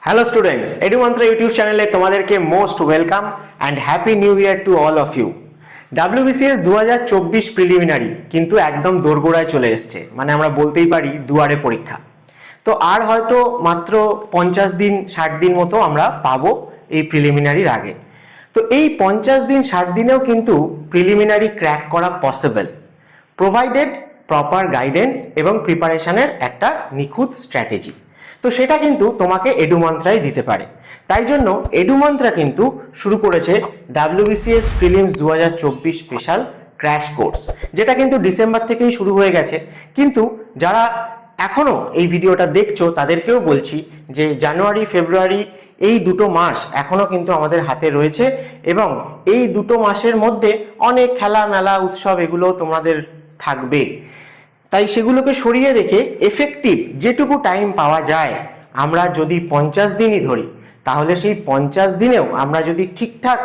Hello students, এডুমন্ত্রা YouTube চ্যানেলে তোমাদেরকে most welcome and happy new year to all of you. WBCS 2024 preliminary কিন্তু একদম দোরগোড়ায় চলে এসছে, মানে আমরা বলতেই পারি দুয়ারে পরীক্ষা। তো আর হয়তো মাত্র 50 দিন 60 দিন মতো আমরা পাবো এই প্রিলিমিনারির আগে। তো এই 50 দিন 60 দিনেও কিন্তু প্রিলিমিনারি ক্র্যাক করা পসিবল, প্রোভাইডেড প্রপার গাইডেন্স এবং প্রিপারেশনের একটা নিখুঁত স্ট্র্যাটেজি। তো সেটা কিন্তু তোমাকে এডুমন্ত্রাই দিতে পারে। তাই জন্য এডুমন্ত্রা কিন্তু শুরু করেছে WBCS prelims 2024 special crash course, যেটা কিন্তু ডিসেম্বর থেকেই শুরু হয়ে গেছে। কিন্তু যারা এখনো এই ভিডিওটা দেখছো তাদেরকেও বলছি যে জানুয়ারি ফেব্রুয়ারি এই দুটো মাস এখনো কিন্তু আমাদের হাতে রয়েছে, এবং এই দুটো মাসের মধ্যে অনেক খেলা মেলা উৎসব এগুলো তোমাদের থাকবে। তাই সেগুলোকে সরিয়ে রেখে এফেক্টিভ যেটুকু টাইম পাওয়া যায়, আমরা যদি 50 দিনই ধরি, তাহলে সেই 50 দিনেও আমরা যদি ঠিকঠাক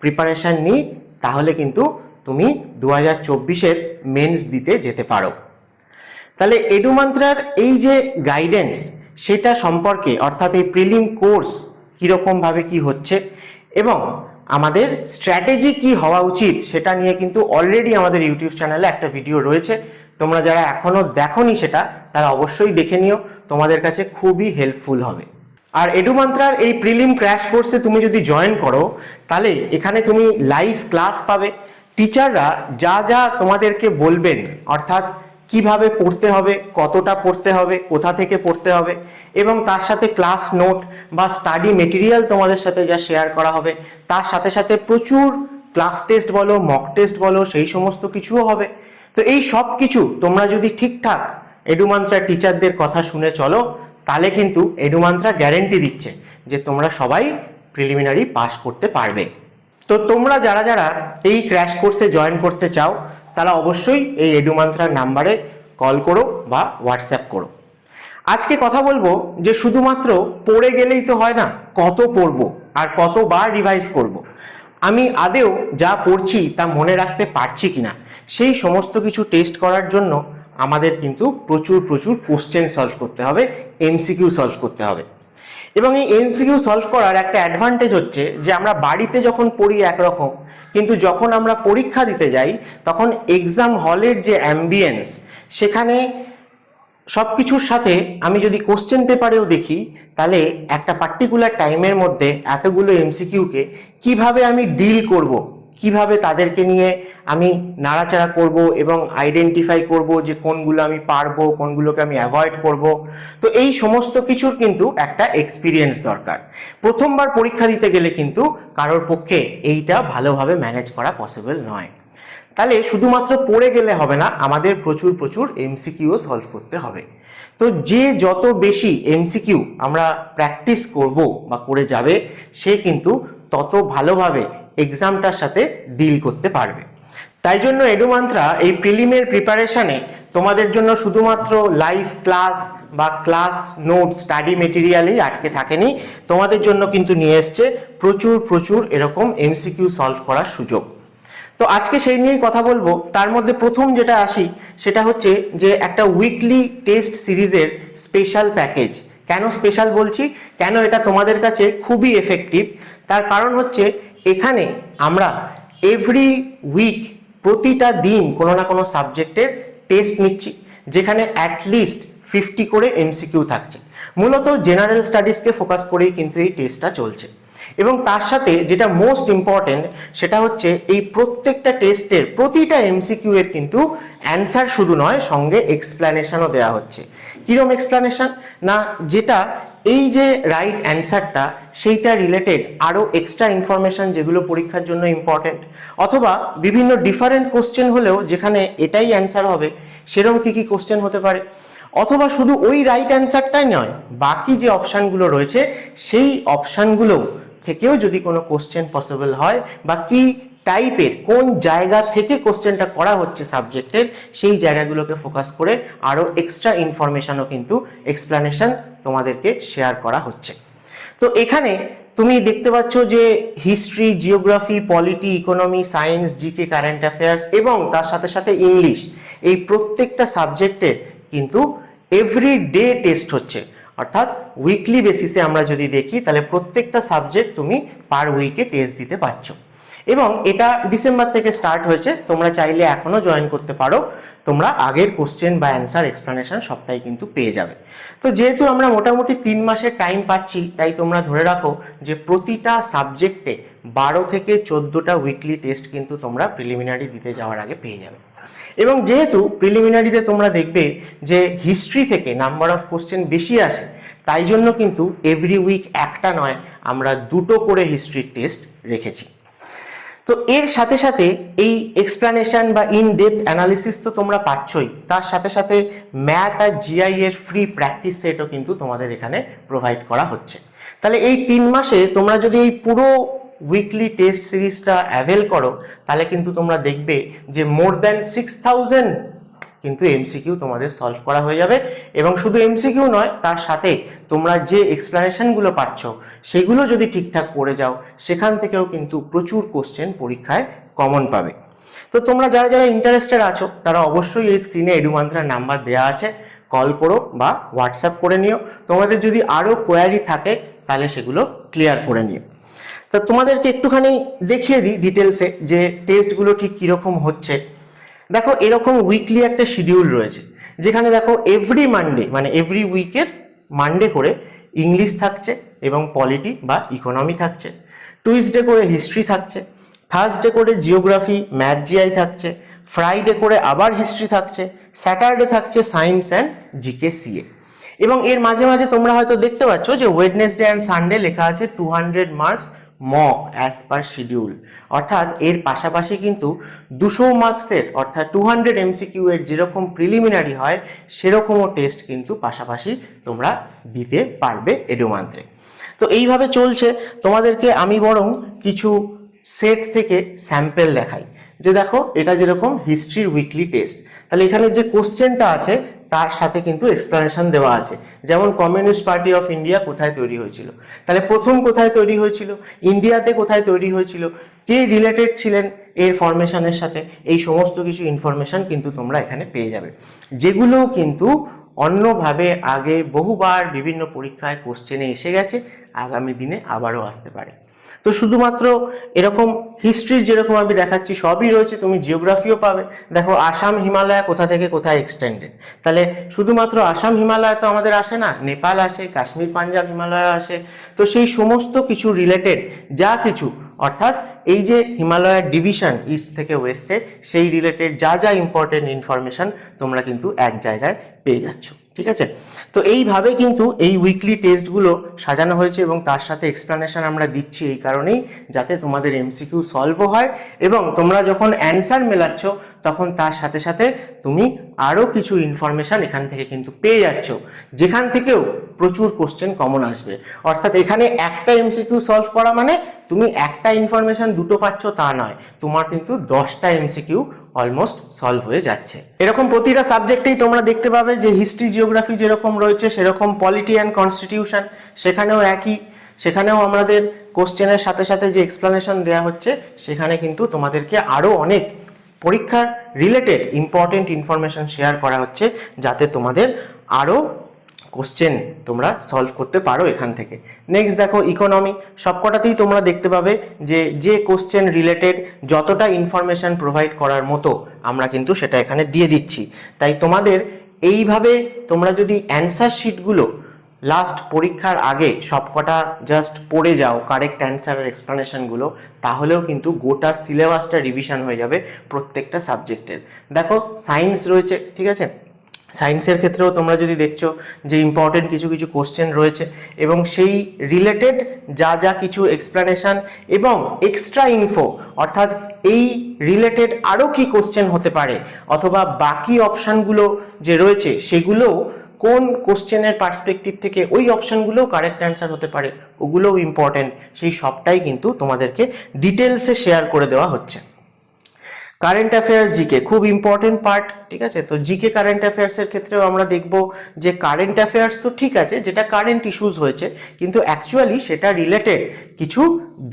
প্রিপারেশন নিই, তাহলে কিন্তু তুমি 2024-এর মেন্স দিতে যেতে পারো। তাহলে এডুমন্ত্রার এই যে গাইডেন্স সেটা সম্পর্কে, অর্থাৎ এই প্রিলিম কোর্স কীরকমভাবে কি হচ্ছে এবং আমাদের স্ট্র্যাটেজি কি হওয়া উচিত, সেটা নিয়ে কিন্তু অলরেডি আমাদের ইউটিউব চ্যানেলে একটা ভিডিও রয়েছে। তোমরা যারা এখনো দেখোনি সেটা, তারা অবশ্যই দেখে নিও, তোমাদের কাছে খুবই হেল্পফুল হবে। আর এডুমন্ত্রার এই প্রিলিম ক্র্যাশ কোর্সে তুমি যদি জয়েন করো, তাহলে এখানে তুমি লাইভ ক্লাস পাবে। টিচাররা যা যা তোমাদেরকে বলবেন, অর্থাৎ কিভাবে পড়তে হবে, কতটা পড়তে হবে, কোথা থেকে পড়তে হবে, এবং তার সাথে ক্লাস নোট বা স্টাডি মেটেরিয়াল তোমাদের সাথে যা শেয়ার করা হবে, তার সাথে সাথে প্রচুর ক্লাস টেস্ট বলো, মক টেস্ট বলো, সেই সমস্ত কিছুও হবে। তো এই সব কিছু তোমরা যদি ঠিকঠাক এডুমন্ত্রা টিচারদের কথা শুনে চলো, তাহলে কিন্তু এডুমন্ত্রা গ্যারেন্টি দিচ্ছে যে তোমরা সবাই প্রিলিমিনারি পাস করতে পারবে। তো তোমরা যারা যারা এই ক্র্যাশ কোর্সে জয়েন করতে চাও, তারা অবশ্যই এই এডুমন্ত্রার নাম্বারে কল করো বা হোয়াটসঅ্যাপ করো। আজকে কথা বলবো যে শুধুমাত্র পড়ে গেলেই তো হয় না, কত পড়বো আর কতবার রিভাইজ করব। আমি আদেও যা পড়ছি তা মনে রাখতে পারছি কিনা, সেই সমস্ত কিছু টেস্ট করার জন্য আমাদের কিন্তু প্রচুর প্রচুর কোশ্চেন সলভ করতে হবে, MCQ সলভ করতে হবে। এবং এই MCQ সলভ করার একটা অ্যাডভান্টেজ হচ্ছে যে আমরা বাড়িতে যখন পড়ি একরকম, কিন্তু যখন আমরা পরীক্ষা দিতে যাই তখন এক্সাম হলের যে অ্যাম্বিয়েন্স, সেখানে সব কিছুর সাথে আমি যদি কোশ্চেন পেপারেও দেখি, তাহলে একটা পার্টিকুলার টাইমের মধ্যে এতগুলো MCQকে কিভাবে আমি ডিল করব, কিভাবে তাদেরকে নিয়ে আমি নাড়াচাড়া করব এবং আইডেন্টিফাই করব যে কোনগুলো আমি পারবো, কোনগুলোকে আমি অ্যাভয়েড করব। তো এই সমস্ত কিছুর কিন্তু একটা এক্সপিরিয়েন্স দরকার। প্রথমবার পরীক্ষা দিতে গেলে কিন্তু কারোর পক্ষে এইটা ভালোভাবে ম্যানেজ করা পসিবল নয়। তাহলে শুধুমাত্র পড়ে গেলে হবে না, আমাদের প্রচুর প্রচুর MCQও সলভ করতে হবে। তো যে যত বেশি MCQ আমরা প্র্যাকটিস করব বা করে যাবে, সে কিন্তু তত ভালোভাবে এক্সামটার সাথে ডিল করতে পারবে। তাই জন্য এডুমন্ত্রা এই প্রিলিমের প্রিপারেশনে তোমাদের জন্য শুধুমাত্র লাইভ ক্লাস বা ক্লাস নোট স্টাডি মেটেরিয়ালেই আটকে থাকেনি, তোমাদের জন্য কিন্তু নিয়ে এসছে প্রচুর প্রচুর এরকম MCQ সলভ করার সুযোগ। তো আজকে সেই নিয়েই কথা বলবো। তার মধ্যে প্রথম যেটা আসি সেটা হচ্ছে যে একটা উইকলি টেস্ট সিরিজের স্পেশাল প্যাকেজ। কেন স্পেশাল বলছি, কেন এটা তোমাদের কাছে খুবই এফেক্টিভ, তার কারণ হচ্ছে এখানে আমরা এভরি উইক প্রতিটা দিন কোনো না কোনো সাবজেক্টের টেস্ট নিচ্ছি, যেখানে অ্যাটলিস্ট 50 করে MCQ থাকছে। মূলত জেনারেল স্টাডিজকে ফোকাস করেই কিন্তু এই টেস্টটা চলছে। এবং তার সাথে যেটা মোস্ট ইম্পর্টেন্ট, সেটা হচ্ছে এই প্রত্যেকটা টেস্টের প্রতিটা MCQ এর কিন্তু অ্যান্সার শুধু নয়, সঙ্গে এক্সপ্লেনেশনও দেওয়া হচ্ছে। কিরকম এক্সপ্লেনেশন না, যেটা এই যে রাইট অ্যান্সারটা সেইটা রিলেটেড আরও এক্সট্রা ইনফরমেশন যেগুলো পরীক্ষার জন্য ইম্পর্টেন্ট, অথবা বিভিন্ন ডিফারেন্ট কোশ্চেন হলেও যেখানে এটাই অ্যান্সার হবে সেরকম কী কী কোশ্চেন হতে পারে, অথবা শুধু ওই রাইট অ্যান্সারটাই নয়, বাকি যে অপশানগুলো রয়েছে সেই অপশানগুলো থেকেও যদি কোনো কোশ্চেন পসিবল হয়, বা কি টাইপের কোন জায়গা থেকে কোশ্চেনটা করা হচ্ছে সাবজেক্টের, সেই জায়গাগুলোকে ফোকাস করে আরও এক্সট্রা ইনফরমেশনও কিন্তু এক্সপ্লেনেশন তোমাদেরকে শেয়ার করা হচ্ছে। তো এখানে তুমি দেখতে পাচ্ছ যে history, geography, polity, economy, science, GK, current affairs এবং তার সাথে সাথে ইংলিশ, এই প্রত্যেকটা সাবজেক্টের কিন্তু এভরি ডে টেস্ট হচ্ছে। অর্থাৎ উইকলি বেসিসে আমরা যদি দেখি তাহলে প্রত্যেকটা সাবজেক্ট তুমি পার উইকে টেস্ট দিতে পারছো। এবং এটা ডিসেম্বর থেকে স্টার্ট হয়েছে, তোমরা চাইলে এখনো জয়েন করতে পারো, তোমরা আগের কোশ্চেন বা অ্যান্সার এক্সপ্লানেশন সবটাই কিন্তু পেয়ে যাবে। তো যেহেতু আমরা মোটামুটি 3 মাসের টাইম পাচ্ছি, তাই তোমরা ধরে রাখো যে প্রতিটা সাবজেক্টে 12 থেকে 14টা উইকলি টেস্ট কিন্তু তোমরা প্রিলিমিনারি দিতে যাওয়ার আগে পেয়ে যাবে। এবং যেহেতু প্রিলিমিনারিতে তোমরা দেখবে যে হিস্ট্রি থেকে নাম্বার অফ কোশ্চেন বেশি আসে, তাই জন্য কিন্তু এভরি উইক একটা নয়, আমরা 2টো করে হিস্ট্রির টেস্ট রেখেছি। তো এর সাথে সাথে এই এক্সপ্লানেশন বা ইন ডেপথ অ্যানালিসিস তো তোমরা পাচ্ছই, তার সাথে সাথে ম্যাথ আর জিআই এর ফ্রি প্র্যাকটিস সেটও কিন্তু তোমাদের এখানে প্রোভাইড করা হচ্ছে। তাহলে এই 3 মাসে তোমরা যদি এই পুরো উইকলি টেস্ট সিরিজটা অ্যাভেল করো, তাহলে কিন্তু তোমরা দেখবে যে মোর দ্যান 6000 কিন্তু এমসিকিউ তোমাদের সলভ করা হয়ে যাবে। এবং শুধু এমসিকিউ নয়, তার সাথে তোমরা যে এক্সপ্লানেশনগুলো পাচ্ছ সেগুলো যদি ঠিকঠাক পড়ে যাও, সেখান থেকেও কিন্তু প্রচুর কোশ্চেন পরীক্ষায় কমন পাবে। তো তোমরা যারা যারা ইন্টারেস্টেড আছো তারা অবশ্যই এই স্ক্রিনে এডুমান্ত্রার নাম্বার দেওয়া আছে, কল করো বা হোয়াটসঅ্যাপ করে নিও। তোমাদের যদি আরও কোয়ারি থাকে তাহলে সেগুলো ক্লিয়ার করে নিও। তো তোমাদেরকে একটুখানি দেখিয়ে দিই ডিটেলসে যে টেস্টগুলো ঠিক কীরকম হচ্ছে। দেখো, এরকম উইকলি একটা শিডিউল রয়েছে, যেখানে দেখো এভরি মানডে মানে এভরি উইকের মানডে করে ইংলিশ থাকছে এবং পলিটি বা ইকোনমি থাকছে, টুইসডে করে হিস্ট্রি থাকছে, থার্সডে করে জিওগ্রাফি ম্যাথ জিআই থাকছে, ফ্রাইডে করে আবার হিস্ট্রি থাকছে, স্যাটারডে থাকছে সায়েন্স অ্যান্ড জিকে সিএ। এবং এর মাঝে মাঝে তোমরা হয়তো দেখতে পাচ্ছ যে ওয়েডনেসডে অ্যান্ড সানডে লেখা আছে 200 marks mock as per schedule. অর্থাৎ এর পাশাপাশি কিন্তু 200 মার্কসের অর্থাৎ 200 এমসিকিউ এর যেরকম প্রিলিমিনারি হয় সেরকমও টেস্ট কিন্তু পাশাপাশি তোমরা দিতে পারবে এডুমান্ত্রে। তো এইভাবে চলছে। তোমাদেরকে আমি বরং কিছু সেট থেকে স্যাম্পেল দেখাই, যে দেখো এটা যেরকম হিস্ট্রির উইকলি টেস্ট, তাহলে এখানে যে কোশ্চেনটা আছে তার সাথে কিন্তু এক্সপ্লানেশন দেওয়া আছে। যেমন কমিউনিস্ট পার্টি অফ ইন্ডিয়া কোথায় তৈরি হয়েছিল, তাহলে প্রথম কোথায় তৈরি হয়েছিল, ইন্ডিয়াতে কোথায় তৈরি হয়েছিল, কে রিলেটেড ছিলেন এর ফরমেশনের সাথে, এই সমস্ত কিছু ইনফরমেশন কিন্তু তোমরা এখানে পেয়ে যাবে, যেগুলো কিন্তু অন্যভাবে আগে বহুবার বিভিন্ন পরীক্ষায় কোশ্চেনে এসে গেছে, আগামী দিনে আবারও আসতে পারে। তো শুধুমাত্র এরকম হিস্ট্রির যেরকম আমি দেখাচ্ছি সবই রয়েছে, তুমি জিওগ্রাফিও পাবে। দেখো আসাম হিমালয় কোথা থেকে কোথায় এক্সটেন্ডেড, তাহলে শুধুমাত্র আসাম হিমালয় তো আমাদের আসে না, নেপাল আসে, কাশ্মীর পাঞ্জাব হিমালয় আসে। তো সেই সমস্ত কিছু রিলেটেড যা কিছু, অর্থাৎ এই যে হিমালয়ের ডিভিশন ইস্ট থেকে ওয়েস্টে, সেই রিলেটেড যা যা ইম্পর্টেন্ট ইনফরমেশন তোমরা কিন্তু এক জায়গায় পেয়ে যাচ্ছ। ঠিক আছে, তো এইভাবে কিন্তু এই উইকলি টেস্টগুলো সাজানো হয়েছে এবং তার সাথে এক্সপ্লানেশন আমরা দিচ্ছি এই কারণেই, যাতে তোমাদের এমসিকিউ সলভও হয় এবং তোমরা যখন অ্যান্সার মেলাচ্ছ তখন তার সাথে সাথে তুমি আরও কিছু ইনফরমেশান এখান থেকে কিন্তু পেয়ে যাচ্ছ, যেখান থেকেও প্রচুর কোশ্চেন কমন আসবে। অর্থাৎ এখানে একটা এমসিকিউ সলভ করা মানে তুমি একটা ইনফরমেশান দুটো পাচ্ছ তা নয়, তোমার কিন্তু 10টা এমসিকিউ অলমোস্ট সলভ হয়ে যাচ্ছে। এরকম প্রতিটা সাবজেক্টেই তোমরা দেখতে পাবে যে হিস্ট্রি জিওগ্রাফি যেরকম রয়েছে সেরকম পলিটি অ্যান্ড কনস্টিটিউশন সেখানেও একই, সেখানেও আমাদের কোশ্চেনের সাথে সাথে যে এক্সপ্লানেশন দেওয়া হচ্ছে সেখানে কিন্তু তোমাদেরকে আরও অনেক পরীক্ষার রিলেটেড ইম্পর্টেন্ট ইনফরমেশন শেয়ার করা হচ্ছে, যাতে তোমাদের আরও কোশ্চেন তোমরা সলভ করতে পারো এখান থেকে। নেক্সট দেখো ইকোনমি, সবকটাতেই তোমরা দেখতে পাবে যে কোশ্চেন রিলেটেড যতটা ইনফরমেশন প্রোভাইড করার মতো আমরা কিন্তু সেটা এখানে দিয়ে দিচ্ছি। তাই তোমাদের এইভাবে তোমরা যদি অ্যান্সার শিটগুলো লাস্ট পরীক্ষার আগে সবকটা জাস্ট পড়ে যাও কারেক্ট অ্যান্সার আর এক্সপ্লানেশনগুলো, তাহলেও কিন্তু গোটা সিলেবাসটা রিভিশন হয়ে যাবে প্রত্যেকটা সাবজেক্টের। দেখো সায়েন্স রয়েছে, ঠিক আছে, সায়েন্সের ক্ষেত্রেও তোমরা যদি দেখছো যে ইম্পর্টেন্ট কিছু কিছু কোশ্চেন রয়েছে এবং সেই রিলেটেড যা যা কিছু এক্সপ্লানেশন এবং এক্সট্রা ইনফো, অর্থাৎ এই রিলেটেড আরও কি কোশ্চেন হতে পারে অথবা বাকি অপশানগুলো যে রয়েছে সেগুলোও কোন কোশ্চেনের পার্সপেক্টিভ থেকে ওই অপশানগুলোও কারেক্ট অ্যান্সার হতে পারে, ওগুলোও ইম্পর্টেন্ট, সেই সবটাই কিন্তু তোমাদেরকে ডিটেলসে শেয়ার করে দেওয়া হচ্ছে। কারেন্ট অ্যাফেয়ার্স জিকে খুব ইম্পর্টেন্ট পার্ট, ঠিক আছে। তো জিকে কারেন্ট অ্যাফেয়ার্সের ক্ষেত্রেও আমরা দেখব যে কারেন্ট অ্যাফেয়ার্স তো ঠিক আছে, যেটা কারেন্ট ইস্যুস হয়েছে, কিন্তু অ্যাকচুয়ালি সেটা রিলেটেড কিছু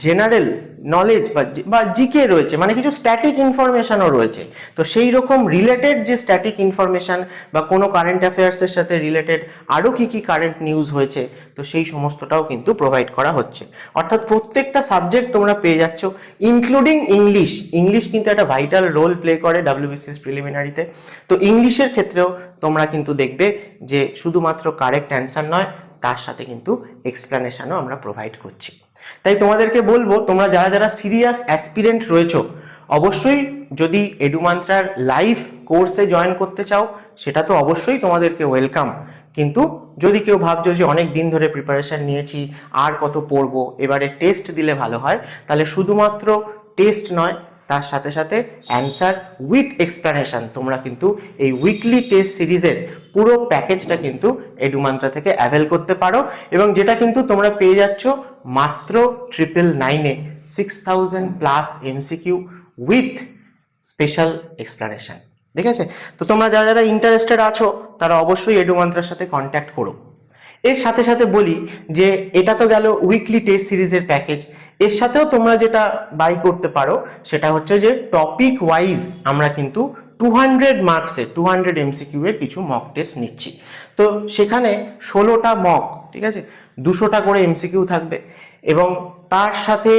জেনারেল নলেজ বা জিকে রয়েছে, মানে কিছু স্ট্যাটিক ইনফরমেশনও রয়েছে। তো সেই রকম রিলেটেড যে স্ট্যাটিক ইনফরমেশন বা কোনো কারেন্ট অ্যাফেয়ার্সের সাথে রিলেটেড আরও কী কী কারেন্ট নিউজ হয়েছে, তো সেই সমস্তটাও কিন্তু প্রোভাইড করা হচ্ছে। অর্থাৎ প্রত্যেকটা সাবজেক্ট তোমরা পেয়ে যাচ্ছ, ইনক্লুডিং ইংলিশ। ইংলিশ কিন্তু একটা ভাইটাল রোল প্লে করে WBCS প্রিলিমিনারিতে। তো ইংলিশের ক্ষেত্রেও তোমরা কিন্তু দেখবে যে শুধুমাত্র কারেক্ট অ্যান্সার নয়, তার সাথে কিন্তু এক্সপ্লানেশনও আমরা প্রোভাইড করছি। তাই তোমাদেরকে বলবো, তোমরা যারা যারা সিরিয়াস অ্যাসপিরেন্ট রয়েছো, অবশ্যই যদি এডুমান্ত্রার লাইভ কোর্সে জয়েন করতে চাও, সেটা তো অবশ্যই তোমাদেরকে ওয়েলকাম। কিন্তু যদি কেউ ভাবছো যে অনেক দিন ধরে প্রিপারেশন নিয়েছি, আর কত পড়বো, এবারে টেস্ট দিলে ভালো হয়, তাহলে শুধুমাত্র টেস্ট নয়, তার সাথে সাথে অ্যান্সার উইথ এক্সপ্লানেশন তোমরা কিন্তু এই উইকলি টেস্ট সিরিজের পুরো প্যাকেজটা কিন্তু এডুমান্ত্রা থেকে অ্যাভেল করতে পারো, এবং যেটা কিন্তু তোমরা পেয়ে যাচ্ছ মাত্র 999-এ 6000+ MCQ উইথ স্পেশাল এক্সপ্লানেশন। ঠিক আছে? তো তোমরা যারা যারা ইন্টারেস্টেড আছো, তারা অবশ্যই এডুমান্ত্রার সাথে কন্ট্যাক্ট করো। এর সাথে সাথে বলি যে এটা তো গেল উইকলি টেস্ট সিরিজের প্যাকেজ, এর সাথেও তোমরা যেটা বাই করতে পারো সেটা হচ্ছে যে টপিক ওয়াইজ আমরা কিন্তু 200 মার্কসের 200 MCQ এর কিছু মক টেস্ট নিচ্ছি। তো সেখানে 16টা মক, ঠিক আছে, 200টা করে MCQ থাকবে, এবং তার সাথে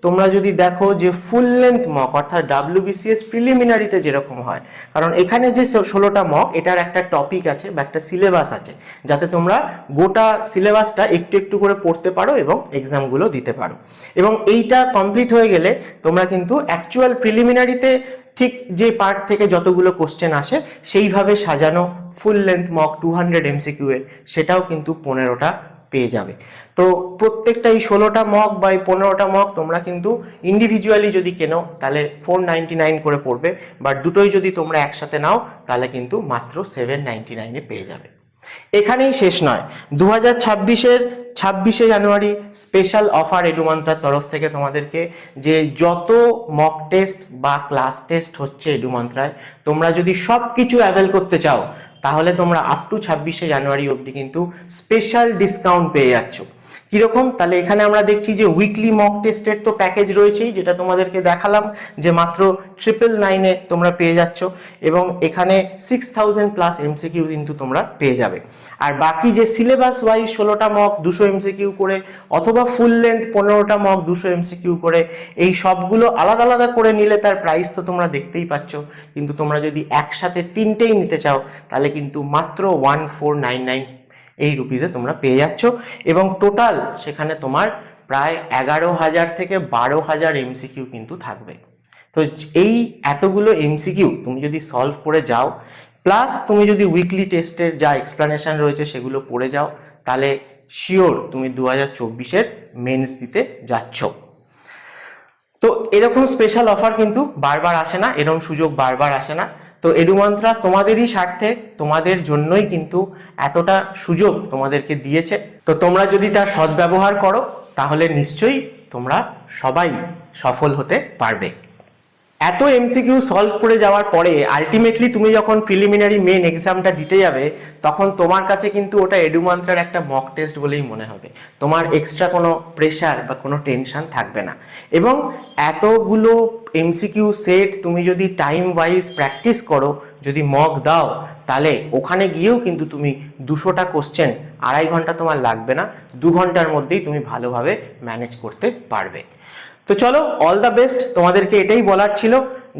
তোমরা যদি দেখো যে ফুল লেন্থ মক, অর্থাৎ WBCS প্রিলিমিনারিতে যেরকম হয়, কারণ এখানে যে 16টা মক, এটার একটা টপিক আছে বা একটা সিলেবাস আছে, যাতে তোমরা গোটা সিলেবাসটা একটু একটু করে পড়তে পারো এবং এক্সামগুলো দিতে পারো। এবং এইটা কমপ্লিট হয়ে গেলে তোমরা কিন্তু অ্যাকচুয়াল প্রিলিমিনারিতে ঠিক যে পার্ট থেকে যতগুলো কোশ্চেন আসে সেইভাবে সাজানো ফুল লেন্থ মক 200 MCQ এর, সেটাও কিন্তু 15টা পেয়ে যাবে। তো প্রত্যেকটা এই 16টা মক বা এই 15টা মক তোমরা কিন্তু ইন্ডিভিজুয়ালি যদি কেনো তাহলে 499 করে পড়বে, বাট দুটোই যদি তোমরা একসাথে নাও তাহলে কিন্তু মাত্র 799-এ পেয়ে যাবে। এখানেই শেষ নয়, 2026-এর 26শে জানুয়ারি স্পেশাল অফার এডুমান্ত্রার তরফ থেকে তোমাদেরকে, যে যত মক টেস্ট বা ক্লাস টেস্ট হচ্ছে এডুমান্ত্রায়, তোমরা যদি সব কিছু অ্যাভেল করতে চাও, তাহলে তোমরা আপ টু 26শে জানুয়ারি অবধি কিন্তু স্পেশাল ডিসকাউন্ট পেয়ে যাচ্ছ। কিরকম? তাহলে এখানে আমরা দেখছি যে উইকলি মক টেস্টের তো প্যাকেজ রয়েছেই, যেটা তোমাদেরকে দেখালাম যে মাত্র 999-এ তোমরা পেয়ে যাচ্ছ, এবং এখানে 6000+ MCQ কিন্তু তোমরা পেয়ে যাবে। আর বাকি যে সিলেবাস ওয়াইজ 16টা মক 200 MCQ করে, অথবা ফুল লেন্থ 15টা মক 200 MCQ করে, এই সবগুলো আলাদা আলাদা করে নিলে তার প্রাইস তো তোমরা দেখতেই পাচ্ছ। কিন্তু তোমরা যদি একসাথে তিনটেই নিতে চাও, তাহলে কিন্তু মাত্র 1499 এই রুপিসে তোমরা পেয়ে যাচ্ছ, এবং টোটাল সেখানে তোমার প্রায় 11,000 থেকে 12,000 MCQ কিন্তু থাকবে। তো এই এতগুলো MCQ তুমি যদি সলভ করে যাও, প্লাস তুমি যদি উইকলি টেস্টের যা এক্সপ্লানেশন রয়েছে সেগুলো পড়ে যাও, তাহলে শিওর তুমি 2024-এর মেন্স দিতে যাচ্ছ। তো এরকম স্পেশাল অফার কিন্তু বারবার আসে না, এরকম সুযোগ বারবার আসে না। তো এডুমান্ত্রা তোমাদেরই স্বার্থে, তোমাদের জন্যই কিন্তু এতটা সুযোগ তোমাদেরকে দিয়েছে। তো তোমরা যদি তার সদ্ব্যবহার করো, তাহলে নিশ্চয়ই তোমরা সবাই সফল হতে পারবে। এত MCQ সলভ করে যাওয়ার পরে আলটিমেটলি তুমি যখন প্রিলিমিনারি মেন এক্সামটা দিতে যাবে, তখন তোমার কাছে কিন্তু ওটা এডুমান্ত্রার একটা মক টেস্ট বলেই মনে হবে। তোমার এক্সট্রা কোনো প্রেশার বা কোনো টেনশন থাকবে না। এবং এতগুলো MCQ সেট তুমি যদি টাইম ওয়াইজ প্র্যাকটিস করো, যদি মক দাও, তাহলে ওখানে গিয়েও কিন্তু তুমি 200টা কোশ্চেন 2.5 ঘন্টা তোমার লাগবে না, 2 ঘন্টার মধ্যেই তুমি ভালোভাবে ম্যানেজ করতে পারবে। তো চলো, অল দ্য বেস্ট। তোমাদেরকে এটাই বলার ছিল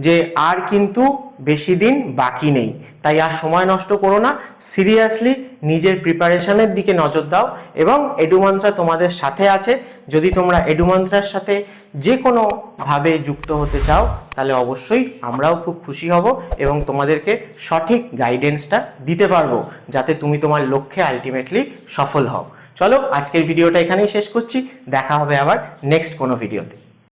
যে আর কিন্তু বেশি দিন বাকি নেই, তাই আর সময় নষ্ট করো না, সিরিয়াসলি নিজের প্রিপারেশনের দিকে নজর দাও, এবং এডুমান্ত্রা তোমাদের সাথে আছে। যদি তোমরা এডুমান্ত্রার সাথে যে কোনোভাবে যুক্ত হতে চাও, তাহলে অবশ্যই আমরাও খুব খুশি হব এবং তোমাদেরকে সঠিক গাইডেন্সটা দিতে পারবো, যাতে তুমি তোমার লক্ষ্যে আলটিমেটলি সফল হও। চলো, আজকের ভিডিওটা এখানেই শেষ করছি, দেখা হবে আবার নেক্সট কোনো ভিডিওতে।